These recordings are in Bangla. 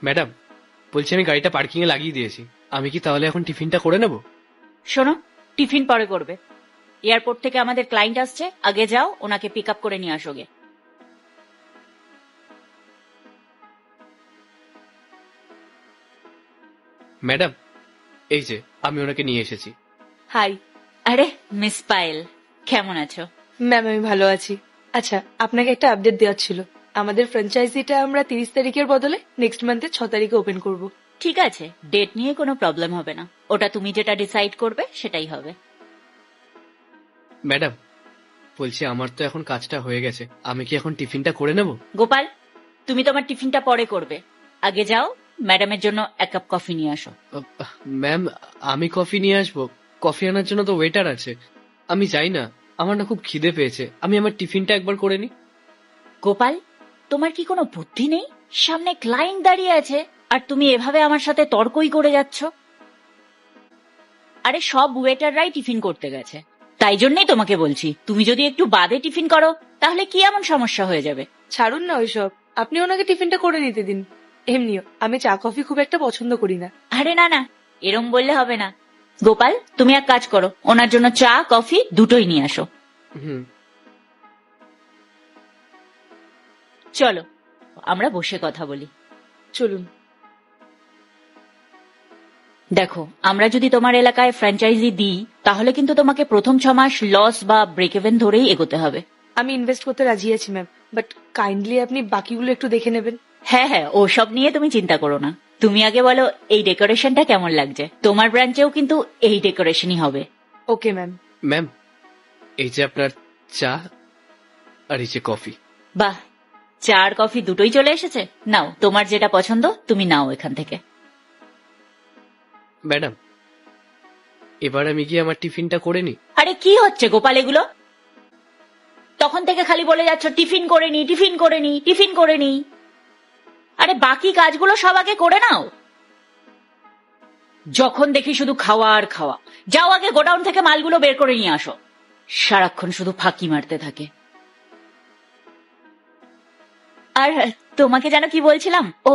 ম্যাডাম, বলছি আমি গাড়িটা পার্কিং এ লাগিয়ে দিয়েছি, আমি কি তাহলে এখন টিফিনটা করে নেব? শোনো, টিফিন পরে করবে। এয়ারপোর্ট থেকে আমাদের ক্লায়েন্ট আসছে, আগে যাও ওনাকে পিক আপ করে নিয়ে আসোগে। ম্যাডাম, এই যে আমি ওনাকে নিয়ে এসেছি। হাই আরে মিস পায়েল, কেমন আছো? ম্যাম, আমি ভালো আছি। আচ্ছা, আপনাকে একটা আপডেট দেওয়ার ছিল। আমাদের ফ্র্যাঞ্চাইজিটা আমরা 30 তারিখের বদলে নেক্সট মান্থের 6 তারিখে ওপেন করব। ঠিক আছে, ডেট নিয়ে কোনো প্রবলেম হবে না, ওটা তুমি যেটা ডিসাইড করবে সেটাই হবে। ম্যাডাম, বলছি আমার তো এখন কাজটা হয়ে গেছে, আমি কি এখন টিফিনটা করে নেব? গোপাল, তুমি তোমার টিফিনটা পরে করবে, আগে যাও ম্যাডামের জন্য এক কাপ কফি নিয়ে আসো। ম্যাম, আমি কফি নিয়ে আসবো? কফি আনার জন্য তো ওয়েটার আছে। আমি যাই না, আমার না খুব খিদে পেয়েছে, আমি আমার টিফিনটা একবার করে নি। গোপাল, তোমার কি কোনো বুদ্ধি নেই? সামনে ক্লায়েন্ট দাঁড়িয়ে আছে আর তুমি এভাবে আমার সাথে তর্কই করে যাচ্ছ। আরে সব ওয়েটাররাই টিফিন করতে গেছে, তাই জন্যই তোমাকে বলছি তুমি যদি একটু বাদে টিফিন করো তাহলে কি এমন সমস্যা হয়ে যাবে। ছাড়ুন না ওইসব, আপনি ওনাকে টিফিনটা করে নিতে দিন। এমনিও আমি চা কফি খুব একটা পছন্দ করি না। আরে না না, এরম বললে হবে না। গোপাল, তুমি এক কাজ করো, ওনার জন্য চা কফি দুটোই নিয়ে আসো। হুম। চলো আমরা বসে কথা বলি। চলুন। দেখো, আমরা যদি তোমার এলাকায় ফ্র্যাঞ্চাইজি দিই তাহলে কিন্তু তোমাকে প্রথম 6 মাস লস বা ব্রেক ইভেন ধরেই এগোতে হবে। আমি ইনভেস্ট করতে রাজি আছি ম্যাম, বাট কাইন্ডলি আপনি বাকিগুলো একটু দেখে নেবেন। হ্যাঁ হ্যাঁ, ওসব নিয়ে তুমি চিন্তা করো না। তুমি আগে বলো এই ডেকোরেশনটা কেমন লাগছে। তোমার ব্রাঞ্চেও কিন্তু এই ডেকোরেশনই হবে। Okay ma'am. ম্যাম, এই যে আপনার চা আর এই যে কফি। বাহ, চা আর কফি দুটোই চলে এসেছে। নাও, তোমার যেটা পছন্দ তুমি নাও এখান থেকে। ম্যাডাম, এবার আমি গিয়ে আমার টিফিনটা করে নি। আরে কি হচ্ছে গোপাল এগুলো? তখন থেকে খালি বলে যাচ্ছ টিফিন করে নি, টিফিন করে নি, টিফিন করে নি। আরে বাকি কাজগুলো সব আগে করে নাও। যখন দেখি শুধু খাওয়া আর খাওয়া। যাও আগে গোডাউন থেকে মালগুলো বের করে নিয়ে আসো। সারাক্ষণ শুধু ফাঁকি মারতে থাকে। আর তোমাকে যেন কি বলছিলাম, ও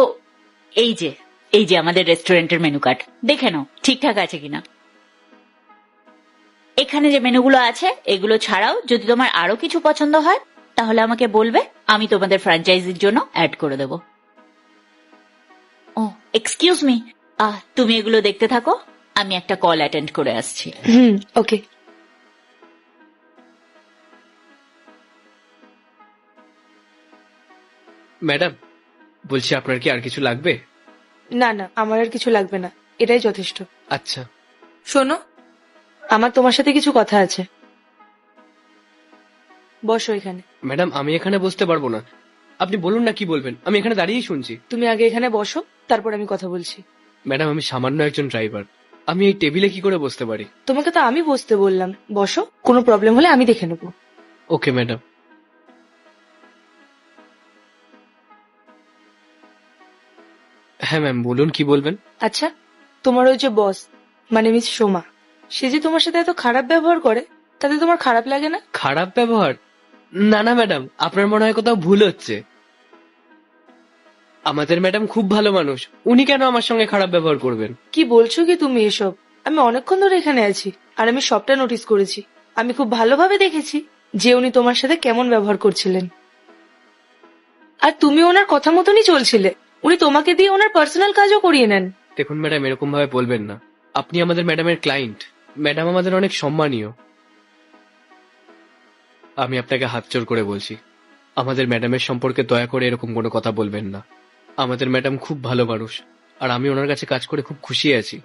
এই যে আমাদের রেস্টুরেন্টের মেনু কার্ড, দেখে নাও ঠিকঠাক আছে কিনা। এখানে যে মেনুগুলো আছে এগুলো ছাড়াও যদি তোমার আরো কিছু পছন্দ হয় তাহলে আমাকে বলবে, আমি তোমাদের ফ্র্যাঞ্চাইজির জন্য অ্যাড করে দেব। ও এক্সকিউজ মি, তুমি এগুলো দেখতে থাকো, আমি একটা কল অ্যাটেন্ড করে আসছি। ওকে। ম্যাডাম, বলছি আপনার কি আর কিছু লাগবে? না না, আমার আর কিছু লাগবে না, এটাই যথেষ্ট। আচ্ছা। শোনো, আমার তোমার সাথে কিছু কথা আছে। বসো এখানে। ম্যাডাম, আমি এখানে বসতে পারবো না, আপনি বলুন না কি বলবেন, আমি এখানে দাঁড়িয়েই শুনছি। তুমি আগে এখানে বসো, তারপর আমি কথা বলছি। ম্যাডাম, আমি সামান্য একজন ড্রাইভার, আমি এই টেবিলে কি করে বসতে পারি? তোমাকে তো আমি বসতে বললাম, বসো, কোনো প্রবলেম হলে আমি দেখে নেবো। Okay madam. হ্যাঁ ম্যাম, বলুন কি বলবেন। আচ্ছা, তোমার ওই যে বস, মানে মিস সোমা, সে যে তোমার সাথে এত খারাপ ব্যবহার করে, তাতে তোমার খারাপ লাগে না? খারাপ ব্যবহার? না না ম্যাডাম, আপনার মনে হয় কোথাও ভুল হচ্ছে। আমাদের ম্যাডাম খুব ভালো মানুষ, উনি কেন আমার সঙ্গে খারাপ ব্যবহার করবেন? কি বলছো কি তুমি এসব? আমি অনেকক্ষণ ধরে এখানে আছি, আর আমি সবটা নোটিস করেছি। আমি খুব ভালোভাবে দেখেছি যে উনি তোমার সাথে কেমন ব্যবহার করছিলেন। আর তুমি ওনার কথা মতনই চলছিলে। উনি তোমাকে দিয়ে ওনার পার্সোনাল কাজও করিয়ে নেন। দেখুন ম্যাডাম, এরকম ভাবে বলবেন না। আপনি আমাদের ম্যাডামের ক্লায়েন্ট, ম্যাডাম আমাদের অনেক সম্মানীয়। আমি আপনাকে হাত জোড় করে বলছি, আমাদের ম্যাডামের সম্পর্কে দয়া করে এরকম কোনো কথা বলবেন না। আমাদের ম্যাডাম খুব ভালো মানুষ, আর আমি ওনার কাছে কাজ করে খুব খুশি আছি।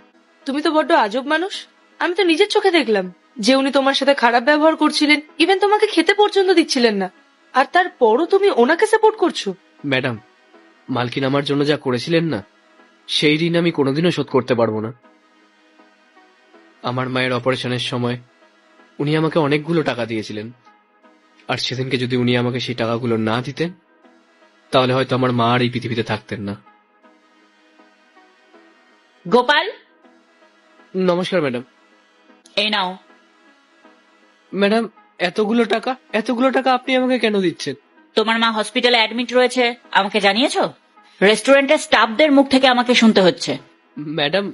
তুমি তো বড্ড আজব মানুষ। আমি তো নিজের চোখে দেখলাম যে উনি তোমার সাথে খারাপ ব্যবহার করছিলেন, ইভেন তোমাকে খেতে পর্যন্ত দিচ্ছিলেন না, আর তারপরও তুমি ওনাকে সাপোর্ট করছো। ম্যাডাম, মালকিন আমার জন্য যা করেছিলেন না, সেই ঋণ আমি কোনোদিনও শোধ করতে পারবো না। আমার মায়ের অপারেশনের সময় উনি আমাকে অনেকগুলো টাকা দিয়েছিলেন, আর সেদিনকে যদি উনি আমাকে সেই টাকাগুলো না দিতেন তাহলে হয়তো আমার মা আর এই পৃথিবীতে থাকতেন না। গোপাল, নমস্কার ম্যাডাম। এই নাও। ম্যাডাম, এতগুলো টাকা আপনি আমাকে কেন দিচ্ছেন? তোমার মা হসপিটালে অ্যাডমিট রয়েছে, আমাকে জানিয়েছো? রেস্টুরেন্টের স্টাফদের মুখ থেকে আমাকে শুনতে হচ্ছে। ম্যাডাম,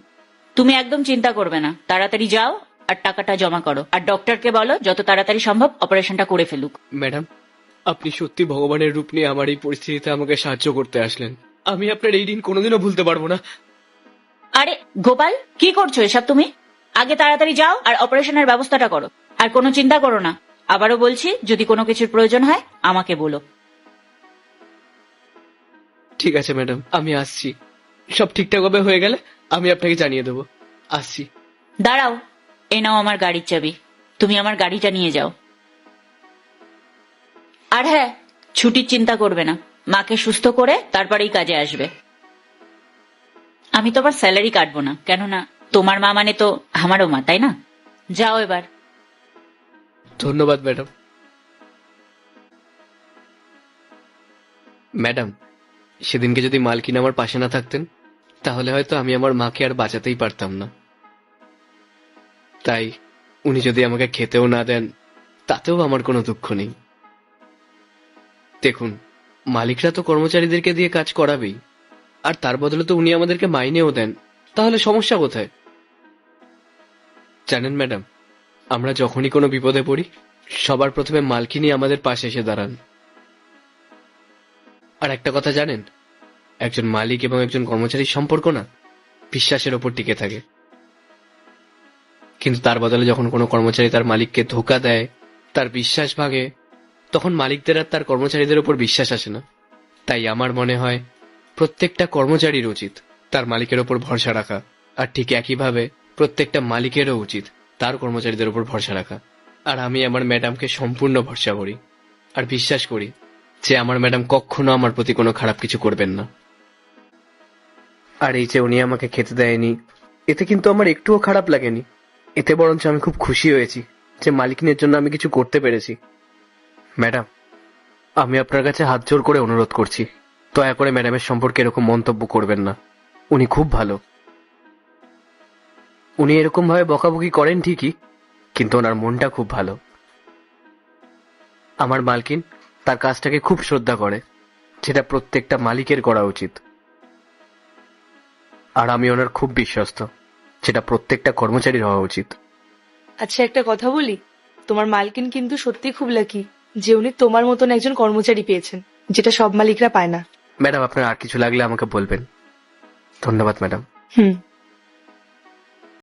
তুমি একদম চিন্তা করবে না, তাড়াতাড়ি যাও আর টাকাটা জমা করো, আর ডক্টরকে বলো যত তাড়াতাড়ি সম্ভব অপারেশনটা করে ফেলুক। ম্যাডাম, আপনি সত্যি ভগবানের রূপ নিয়ে আমার এই পরিস্থিতিতে আমাকে সাহায্য করতে আসলেন। আমি আপনার এই দিন কোনোদিনও ভুলতে পারবো না। আরে গোপাল, কি করছো এসব তুমি? আগে তাড়াতাড়ি যাও আর অপারেশনের ব্যবস্থাটা করো, আর কোনো চিন্তা করো না। আবারও বলছি, যদি কোনো কিছুর প্রয়োজন হয় আমাকে বলো। ঠিক আছে ম্যাডাম, আমি আসছি। সব ঠিকঠাক ভাবে হয়ে গেলে আমি আপনাকে জানিয়ে দেবো। আসছি। দাঁড়াও, এই নাও আমার গাড়ির চাবি, তুমি আমার গাড়িটা নিয়ে যাও। আর হ্যাঁ, ছুটির চিন্তা করবে না, মাকে সুস্থ করে তারপরেই কাজে আসবে। আমি তোমার স্যালারি কাটবো না, কেননা তোমার মা মানে তো আমারও মা, তাই না? যাও এবার। ধন্যবাদ ম্যাডাম। ম্যাডাম, সেদিনকে যদি মালকিন আমার পাশে না থাকতেন, তাহলে হয়তো আমি আমার মাকে আর বাঁচাতেই পারতাম না। তাই উনি যদি আমাকে খেতেও না দেন, তাতেও আমার কোনো দুঃখ নেই। দেখুন, মালিকরা তো কর্মচারীদেরকে দিয়ে কাজ করাবেই, আর তার বদলে তো উনি আমাদেরকে মাইনেও দেন। তাহলে সমস্যা কোথায়? জানেন ম্যাডাম, আমরা যখনই কোনো বিপদে পড়ি, সবার প্রথমে মালকিনই আমাদের পাশে এসে দাঁড়ান। আর একটা কথা জানেন, একজন মালিক এবং একজন কর্মচারীর সম্পর্ক না বিশ্বাসের ওপর টিকে থাকে। কিন্তু তার বদলে যখন কোনো কর্মচারী তার মালিককে ধোঁকা দেয়, তার বিশ্বাস ভাঙে, তখন মালিকদের আর তার কর্মচারীদের ওপর বিশ্বাস আসে না। তাই আমার মনে হয় প্রত্যেকটা কর্মচারীর উচিত তার মালিকের ওপর ভরসা রাখা, আর ঠিক একইভাবে প্রত্যেকটা মালিকেরও উচিত তার কর্মচারীদের ওপর ভরসা রাখা। আর আমি আমার ম্যাডামকে সম্পূর্ণ ভরসা করি আর বিশ্বাস করি যে আমার ম্যাডাম কখনো আমার প্রতি কোনো খারাপ কিছু করবেন না। আর এই যে উনি আমাকে খেতে দেয়নি, এতে কিন্তু আমার একটুও খারাপ লাগেনি। এতে বরঞ্চ আমি খুব খুশি হয়েছি যে মালিকিনের জন্য আমি কিছু করতে পেরেছি। ম্যাডাম, আমি আপনার কাছে হাত জোর করে অনুরোধ করছি, দয়া করে ম্যাডামের সম্পর্কে এরকম মন্তব্য করবেন না। উনি খুব ভালো। উনি এরকম ভাবে বকাবকি করেন ঠিকই, কিন্তু ওনার মনটা খুব ভালো। আমার মালকিন তার কাজটাকে খুব শ্রদ্ধা করে, যেটা প্রত্যেকটা মালিকের করা উচিত। আর আমি ওনার খুব বিশ্বস্ত, যেটা প্রত্যেকটা কর্মচারীর হওয়া উচিত। আচ্ছা, একটা কথা বলি, তোমার মালকিন কিন্তু সত্যি খুব লাকি যে উনি তোমার মতন একজন কর্মচারী পেয়েছেন, যেটা সব মালিকরা পায় না। ম্যাডাম, আপনার আর কিছু লাগলে আমাকে বলবেন। ধন্যবাদ ম্যাডাম। হুম।